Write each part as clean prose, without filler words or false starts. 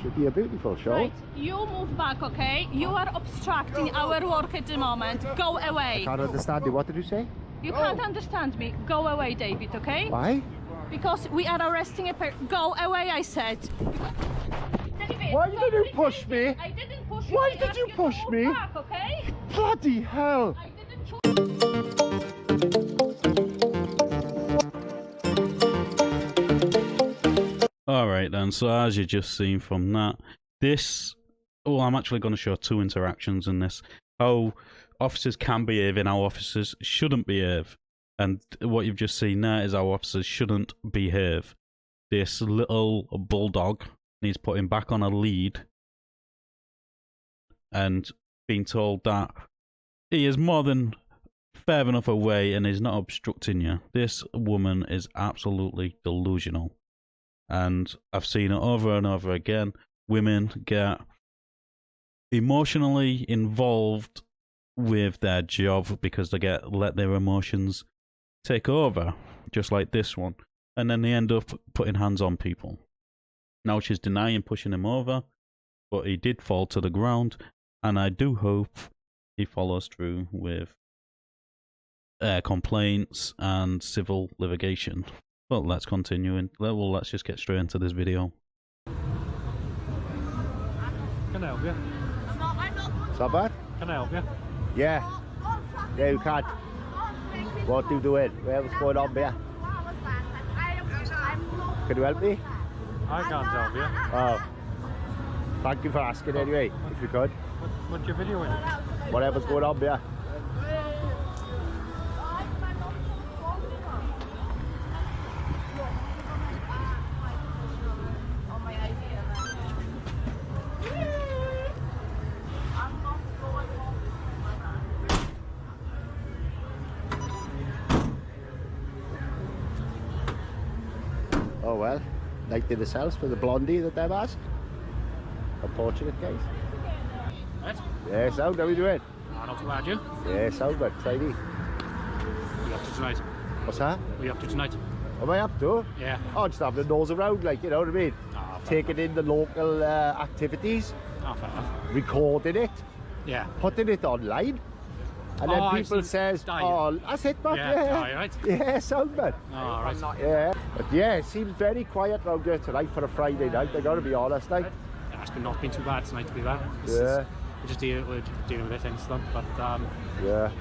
It'd be a beautiful show. Right, you move back, okay? You are obstructing our work at the moment. Go away. I can't understand you. What did you say? You can't understand me. Go away, David, okay? Why? Because we are arresting a person. Go away, I said. David, Why did you push me? I didn't push you. Why I did you asked push to me? move back, okay? Bloody hell! I didn't push. Alright then, so as you just seen from that, well, I'm actually going to show two interactions in this. How officers can behave and how officers shouldn't behave. And what you've just seen there is how officers shouldn't behave. This little bulldog needs putting back on a lead and being told that he is more than fair enough away and is not obstructing you. This woman is absolutely delusional. And I've seen it over and over again. Women get emotionally involved with their job because they let their emotions take over, just like this one, and then they end up putting hands on people. Now she's denying pushing him over, but he did fall to the ground, and I do hope he follows through with complaints and civil litigation. But let's continue, and let's just get straight into this video. Can I help you? Is that bad? Can I help you? Yeah. Yeah, you can't. What do you do it? What's going on here? Can you help me? I can't help you. Oh. Thank you for asking anyway, if you could. What's your video in? Whatever's going on here. Oh well, like to themselves for the blondie that they've asked. Unfortunate case. Right? Yeah, sound, how are you doing? Not too bad, you? Yeah, sound good, tidy. What are you up to tonight? What's that? What are you up to tonight? Am I up to? Yeah. Oh, just having a nose around, like, you know what I mean? Oh, Taking in the local activities, fair enough. recording it, Yeah. putting it online. And then people says, oh, that's it, man. Yeah. Oh, you right? Yeah, sound man. Oh, right. Yeah. But yeah, it seems very quiet around here tonight for a Friday night, I gotta be honest, like. Yeah, it's not been too bad tonight, to be fair. Yeah. We're dealing with this incident, but Yeah.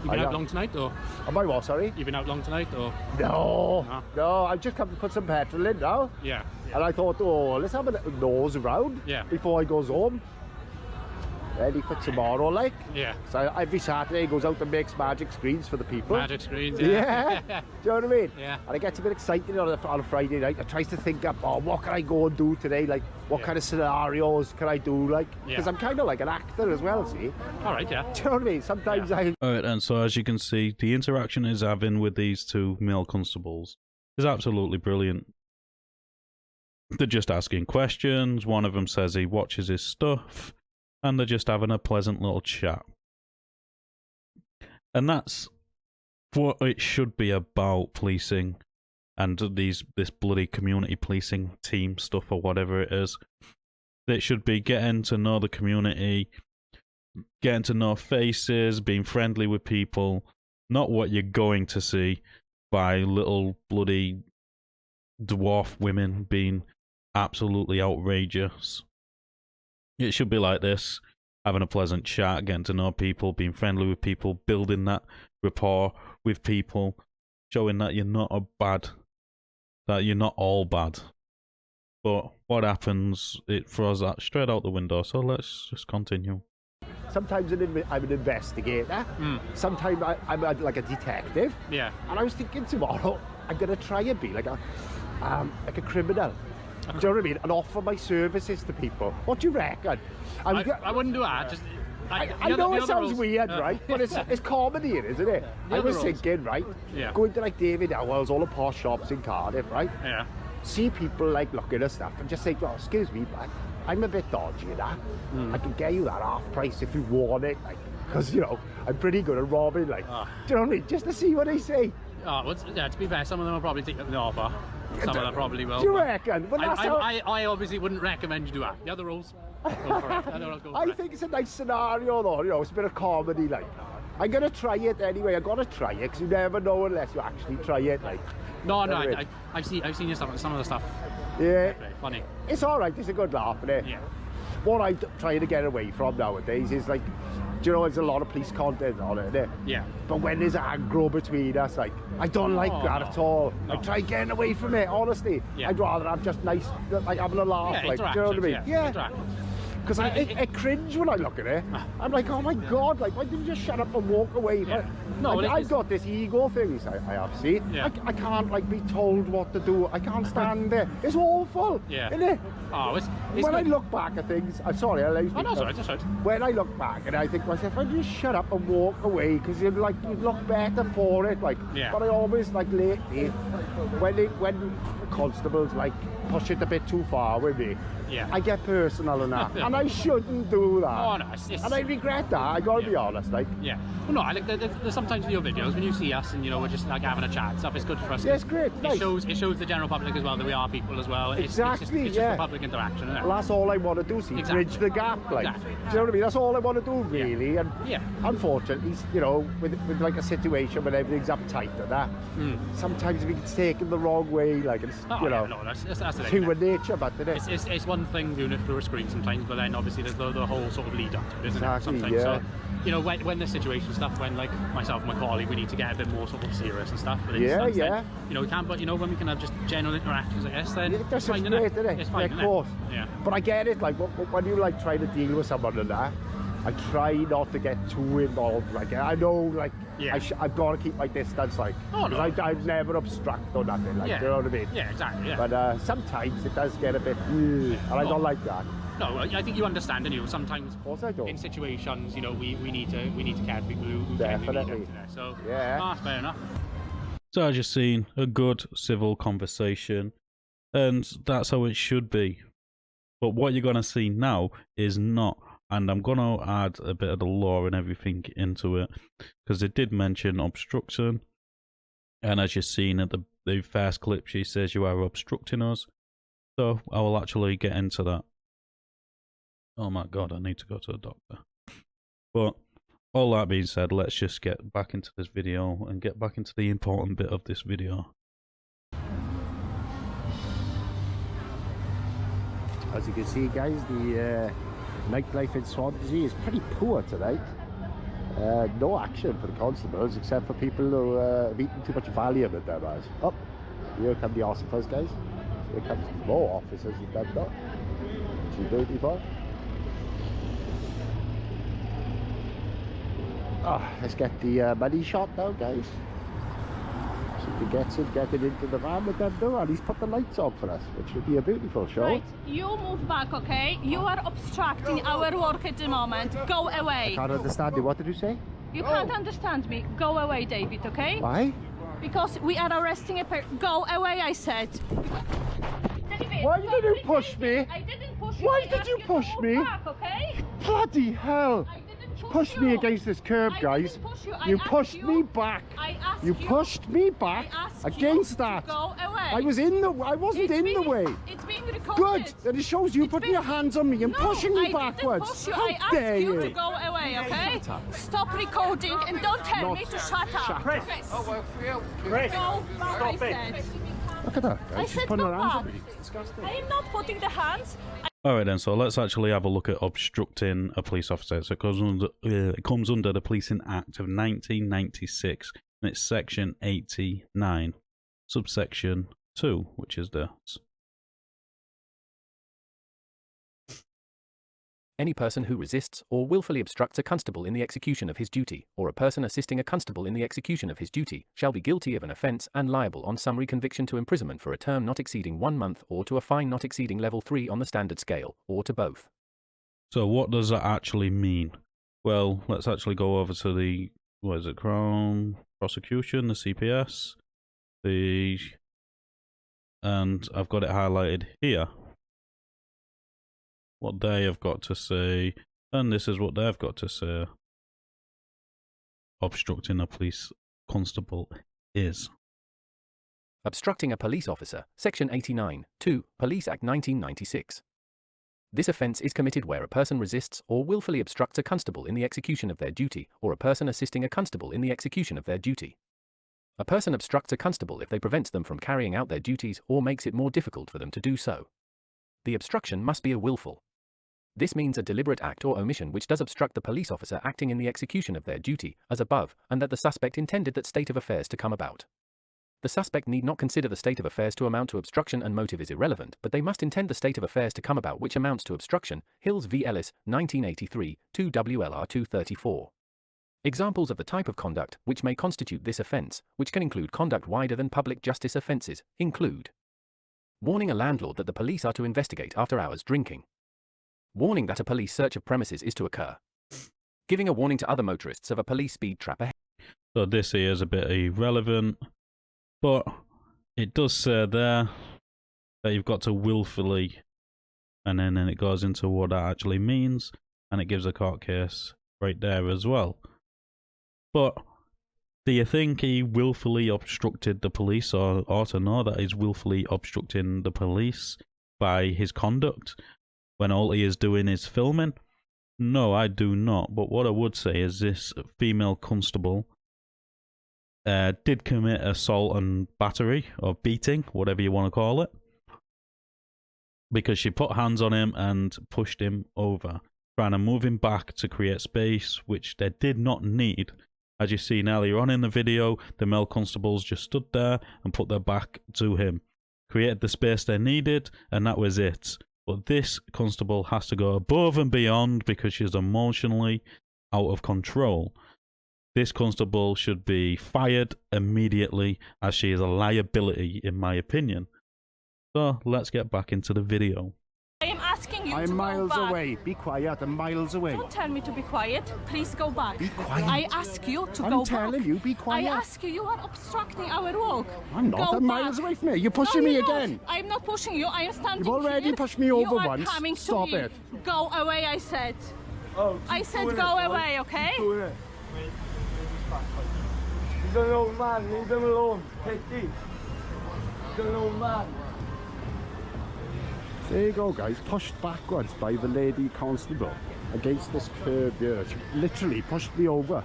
you been out long tonight, or? Am I what, sorry? You been out long tonight, or? No, I've just come to put some petrol in now. Yeah. And I thought, oh, let's have a little nose around before I goes home. Ready for tomorrow, like. Yeah. So every Saturday he goes out and makes magic screens for the people. Magic screens, Yeah. Do you know what I mean? Yeah. And I get a bit excited on a Friday night. I tries to think up, oh, what can I go and do today? Like, what kind of scenarios can I do? Like, because I'm kind of like an actor as well, see? All right, yeah. Do you know what I mean? Sometimes I... Alright, and so as you can see, the interaction he's having with these two male constables is absolutely brilliant. They're just asking questions. One of them says he watches his stuff, and they're just having a pleasant little chat. And that's what it should be about, policing and this bloody community policing team stuff or whatever it is. It should be getting to know the community, getting to know faces, being friendly with people, not what you're going to see by little bloody dwarf women being absolutely outrageous. It should be like this, having a pleasant chat, getting to know people, being friendly with people, building that rapport with people, showing that you're not that you're not all bad. But what happens, it throws that straight out the window, so let's just continue. Sometimes I'm an investigator, sometimes I'm like a detective. Yeah. And I was thinking tomorrow, I'm going to try and be like a criminal. Do you know what I mean? And offer my services to people. What do you reckon? I wouldn't do that. Just, I know it sounds weird, right? But it's comedy, isn't it? I was thinking, right? Yeah. Going to like David Howell's, all the posh shops in Cardiff, right? Yeah. See people like looking at stuff and just say, well, excuse me, but I'm a bit dodgy at that. I can get you that half price if you want it, like, because, you know, I'm pretty good at robbing, like, do you know what I mean? Just to see what they say. Oh, well, yeah, to be fair, some of them will probably take the offer. Some of them probably will. Do you but reckon? But that's how... I obviously wouldn't recommend you do that. The other rules, go for it. The other rules, go for I it. think it's a nice scenario though, you know, it's a bit of comedy like. I'm gonna try it anyway, I'm gonna try it, because you never know unless you actually try it, like. No, I've I've seen your stuff, some of the stuff. Yeah. Funny. It's alright, it's a good laugh, isn't it? Yeah. What I'm trying to get away from nowadays is like, do you know, there's a lot of police content on it, isn't it? Yeah. But when there's aggro between us, like, I don't like that at all. I try getting away from it, honestly. Yeah. I'd rather have just nice, like having a laugh, Yeah, like, do you know what I mean? Yeah. Because I cringe when I look at it. I'm like, oh my God, like, why didn't you just shut up and walk away? Yeah. I've got this ego thing, I have, see? Yeah. I can't, like, be told what to do. I can't stand it. It's awful, Yeah. isn't it? Oh, it's When I good. look back at things, I'm sorry, I'll let you speak. Oh, no, it's alright. When I look back and I think to myself, why don't you shut up and walk away? Because you'd look better for it, like. Yeah. But I always, like, lately, when constables, like, push it a bit too far with me, Yeah. I get personal and that, and I shouldn't do that. Oh, no, it's And I regret that, I gotta be honest, like. Yeah. Well, no, I like there's sometimes with your videos when you see us and, you know, we're just like having a chat and stuff, it's good for us. Yeah, it's great, It nice. shows the general public as well that we are people as well. It's just yeah. the public interaction, isn't it? Well, that's all I want to do, see, Exactly. bridge the gap, like. Exactly. Do you know what I mean? That's all I want to do, really. And Yeah. unfortunately, you know, with like a situation when everything's uptight and that, sometimes it gets taken the wrong way, like, it's, Oh, you yeah, know, no, that's the thing. human nature, but it is. It's one thing viewing it through a screen sometimes, but then obviously there's the whole sort of lead up to it, isn't Exactly, it? Sometimes. yeah. So, you know, when there's situation stuff, when like myself and my colleague, we need to get a bit more sort of serious and stuff. But Yeah, then, yeah. you know, we can, but you know, when we can have just general interactions, I guess, then Yeah, it's that's fine, just great, innit? isn't it? It's fine, Yeah, innit? of course. Yeah. But I get it, like, when you, like, try to deal with someone and that, I try not to get too involved. Like, I know, like, Yeah. I've got to keep my distance, like, Oh, no. 'cause I never obstruct or nothing, like, Yeah. do you know what I mean? Yeah, exactly. Yeah. But sometimes it does get a bit, and I don't like that. No, I think you understand, and you sometimes Of course I do. in situations, you know, we need to care for people who Definitely. genuinely need us there. So Yeah. that's fair enough. So I just seen a good civil conversation, and that's how it should be. But what you're gonna see now is not, and I'm gonna add a bit of the law and everything into it, because it did mention obstruction, and as you've seen at the first clip, she says you are obstructing us. So I will actually get into that. Oh my God, I need to go to the doctor. But all that being said, let's just get back into this video and get back into the important bit of this video. As you can see, guys, the nightlife in Swansea is pretty poor tonight. No action for the constables, except for people who have eaten too much Valium at their eyes. Oh, here come the officers, guys. Here comes more officers in that door. Which is beautiful. Let's get the money shot now, guys. So he gets it, getting into the van with them door, and he's put the lights on for us, which would be a beautiful show. Right, you move back, okay? You are obstructing our work at the moment. Go away. I can't understand you. What did you say? You can't understand me. Go away, David, okay? Why? Because we are arresting a person. Go away, I said. David, Why did you please, push me? I didn't push you. Why I did asked you to push move me? Back, okay? Bloody hell! I didn't Push me you. against this curb, I guys. didn't push you. I You asked pushed you. me back. I asked You you. pushed me back I asked against you that. To go away. I wasn't in the way. It's being recorded. Good. And it shows you It's putting been- your hands on me and No, pushing me I backwards. Didn't push you. How I asked dare you you? to go away, okay? Stop recording and don't tell me to shut up. Chris. Chris. Oh, well, for you. Chris. Go back, I said. Look at that. I Guys. She's said putting go her hands on back. me. It's disgusting. I am not putting the hands. Alright then, so let's actually have a look at obstructing a police officer. So it comes under the Policing Act of 1996, and it's section 89, subsection 2, which is this. Any person who resists or willfully obstructs a constable in the execution of his duty, or a person assisting a constable in the execution of his duty, shall be guilty of an offence and liable on summary conviction to imprisonment for a term not exceeding 1 month, or to a fine not exceeding level 3 on the standard scale, or to both. So what does that actually mean? Well, let's actually go over to the, what is it, Crown Prosecution, the CPS, and I've got it highlighted here. What they have got to say, and this is what they've got to say. Obstructing a police constable is. Obstructing a police officer, Section 89, 2, Police Act 1996. This offence is committed where a person resists or willfully obstructs a constable in the execution of their duty, or a person assisting a constable in the execution of their duty. A person obstructs a constable if they prevent them from carrying out their duties or makes it more difficult for them to do so. The obstruction must be a willful. This means a deliberate act or omission which does obstruct the police officer acting in the execution of their duty, as above, and that the suspect intended that state of affairs to come about. The suspect need not consider the state of affairs to amount to obstruction, and motive is irrelevant, but they must intend the state of affairs to come about which amounts to obstruction. Hills v. Ellis, 1983, 2 WLR 234. Examples of the type of conduct which may constitute this offence, which can include conduct wider than public justice offences, include warning a landlord that the police are to investigate after-hours drinking, warning that a police search of premises is to occur, giving a warning to other motorists of a police speed trap ahead. So this here is a bit irrelevant, but it does say there that you've got to willfully, and then it goes into what that actually means, and it gives a court case right there as well. But do you think he willfully obstructed the police, or ought to know that he's willfully obstructing the police by his conduct when all he is doing is filming? No, I do not. But what I would say is this female constable did commit assault and battery, or beating, whatever you want to call it, because she put hands on him and pushed him over, trying to move him back to create space, which they did not need. As you've seen earlier on in the video, the male constables just stood there and put their back to him, created the space they needed, and that was it. But this constable has to go above and beyond because she's emotionally out of control. This constable should be fired immediately, as she is a liability in my opinion. So let's get back into the video. I am asking you to I'm go miles back. away. Be quiet. I'm miles away. Don't tell me to be quiet. Please go back. Be quiet. I ask you to I'm go telling back. you, be quiet. I ask you. You are obstructing our walk. I'm not. Go I'm back. miles away from you. You're pushing No, me you're not. again. I'm not pushing you. I am standing You've already here. pushed me over you are once. Coming to Stop me. it. Go away, I said. Oh, I said go away, okay? He's an old man, leave him alone. Take this. He's an old man. There you go, guys. Pushed backwards by the lady constable against this curb here. She literally pushed me over.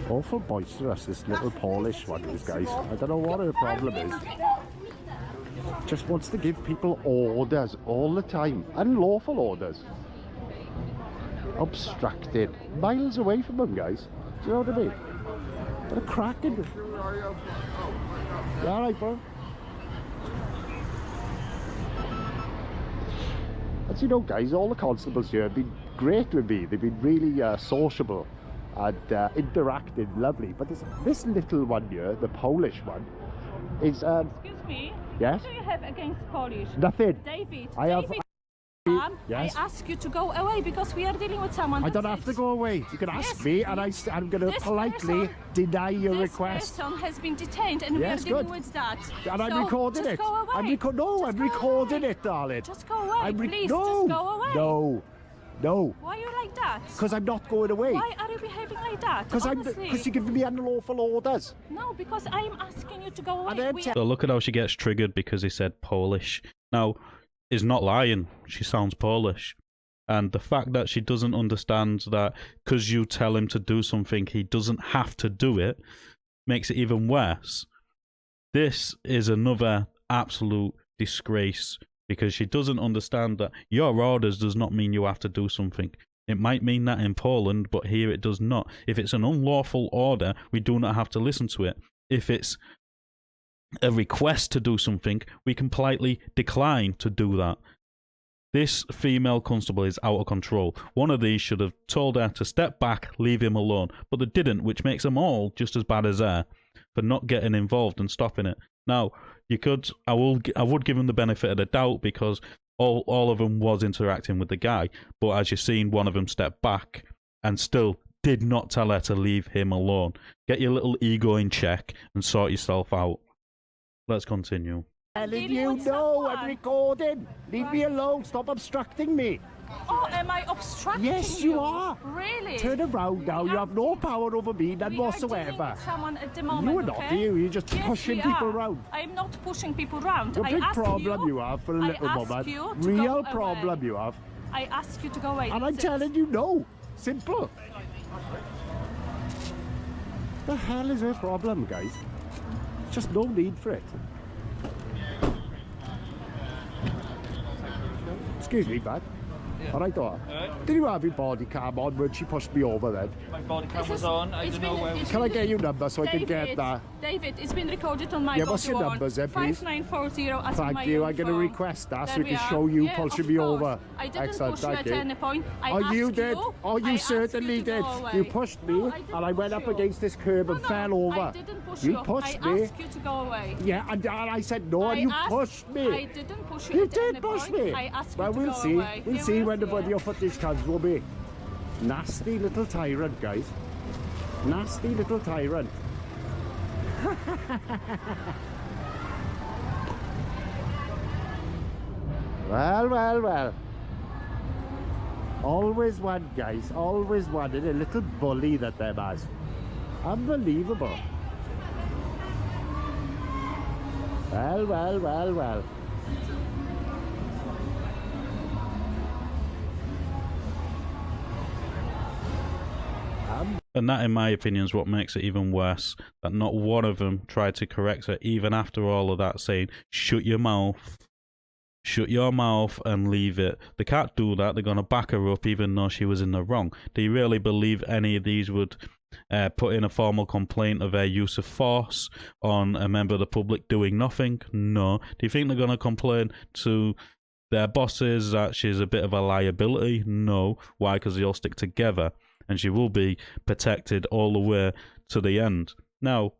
Awful boisterous, this little Polish one is, guys. I don't know what her problem is. Just wants to give people orders all the time. Unlawful orders. Obstructed. Miles away from them, guys. Do you know what I mean? What a cracking. You alright, bro? As you know, guys, all the constables here have been great with me. They've been really sociable and interacting, lovely. But this little one here, the Polish one, is Excuse me. yes? What do you have against Polish? Nothing. David. I have. David. Yes. I ask you to go away because we are dealing with someone. I don't that's have to it. go away. You can ask Yes, me, and I'm going to this politely person- deny your This request. person has been detained, and Yes, we are dealing good. with that. And I'm So, recording just it. Go away. I'm Just I'm go recording away. it, darling. Just go away, please. No, Just go away. no, no. Why are you like that? Because I'm not going away. Why are you behaving like that? Because Honestly. you're giving me unlawful orders. No, because I am asking you to go away. And then We- So look at how she gets triggered because he said Polish. Now, he's not lying. She sounds Polish. And the fact that she doesn't understand that because you tell him to do something, he doesn't have to do it, makes it even worse. This is another absolute disgrace because she doesn't understand that your orders does not mean you have to do something. It might mean that in Poland, but here it does not. If it's an unlawful order, we do not have to listen to it. If it's a request to do something, we can politely decline to do that. This female constable is out of control. One of these should have told her to step back, leave him alone, but they didn't, which makes them all just as bad as her for not getting involved and stopping it. Now, I would give him the benefit of the doubt because all of them was interacting with the guy, but as you've seen, one of them stepped back and still did not tell her to leave him alone. Get your little ego in check and sort yourself out. Let's continue. Telling you no, I'm recording. Leave me alone. Stop obstructing me. Oh, am I obstructing you? Yes, you are. Really? Turn around now. You have no power over me, none We are whatsoever. dealing with someone at the moment, You are not, okay? You're just Yes, pushing we people are. around. I'm not pushing people around. The I big ask problem you have for a I little ask moment. you to Real go problem away. you have. I ask you to go away. And I'm That's it. telling you no. Simple. The hell is her problem, guys? Just no need for it. Excuse me, bud. All right, daughter. Did you have your body cam on when she pushed me over then? My body cam was on. I don't know where. Can I get your number so I can get that? David, it's been recorded on my Yeah, body what's your worn. numbers then, please? 5940 as Thank my you. own I'm going to phone. request that so There we can are. show you Yeah, pushing of me course. over. I didn't Excellent, push you thank at you. any point. I Oh, you asked did. Oh, I you asked certainly you to did. go away. You pushed me, No, I didn't and I went push up you. against this curb and No, fell no, over. I didn't push You you. pushed I me. asked you to go away. Yeah, and I said no, and I you asked- pushed me. I didn't push you. You at any did push point. me. I asked Well, you to we'll go see. away. We'll You see will when the see. video footage comes, will be. Nasty little tyrant, guys. Nasty little tyrant. Well. Always one, guys. Always one. And a little bully that them has. Unbelievable. Well. And that, in my opinion, is what makes it even worse. That not one of them tried to correct her, even after all of that, saying, shut your mouth and leave it. They can't do that. They're going to back her up even though she was in the wrong. Do you really believe any of these would put in a formal complaint of their use of force on a member of the public doing nothing? No. Do you think they're going to complain to their bosses that she's a bit of a liability? No. Why? Because they all stick together. And she will be protected all the way to the end. Now,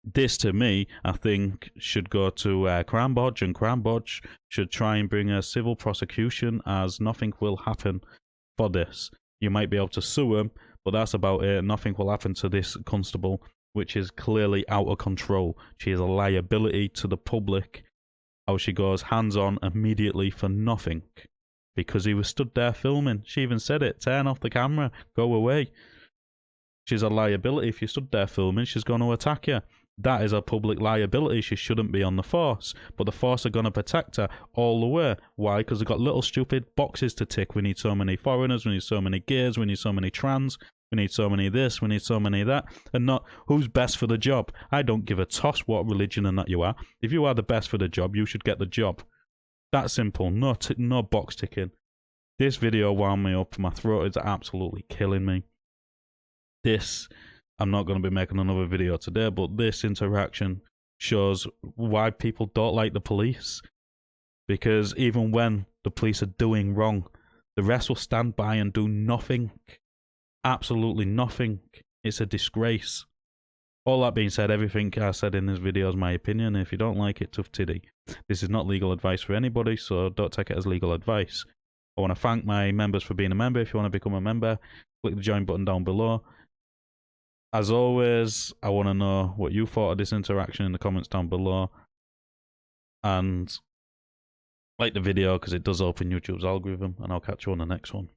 this to me, I think, should go to Crown Bodge, and Crown Bodge should try and bring a civil prosecution, as nothing will happen for this. You might be able to sue him, but that's about it. Nothing will happen to this constable, which is clearly out of control. She is a liability to the public. How she goes hands-on immediately for nothing. Because he was stood there filming. She even said it. Turn off the camera. Go away. She's a liability. If you stood there filming, she's going to attack you. That is a public liability. She shouldn't be on the force. But the force are going to protect her all the way. Why? Because they've got little stupid boxes to tick. We need so many foreigners. We need so many gays. We need so many trans. We need so many this. We need so many that. And not who's best for the job. I don't give a toss what religion and that you are. If you are the best for the job, you should get the job. That simple. No box ticking. This video wound me up. My throat is absolutely killing me. This, I'm not going to be making another video today, but this interaction shows why people don't like the police. Because even when the police are doing wrong, the rest will stand by and do nothing. Absolutely nothing. It's a disgrace. All that being said, everything I said in this video is my opinion. If you don't like it, tough titty. This is not legal advice for anybody, so don't take it as legal advice. I want to thank my members for being a member. If you want to become a member, click the join button down below. As always, I want to know what you thought of this interaction in the comments down below. And like the video because it does open YouTube's algorithm, and I'll catch you on the next one.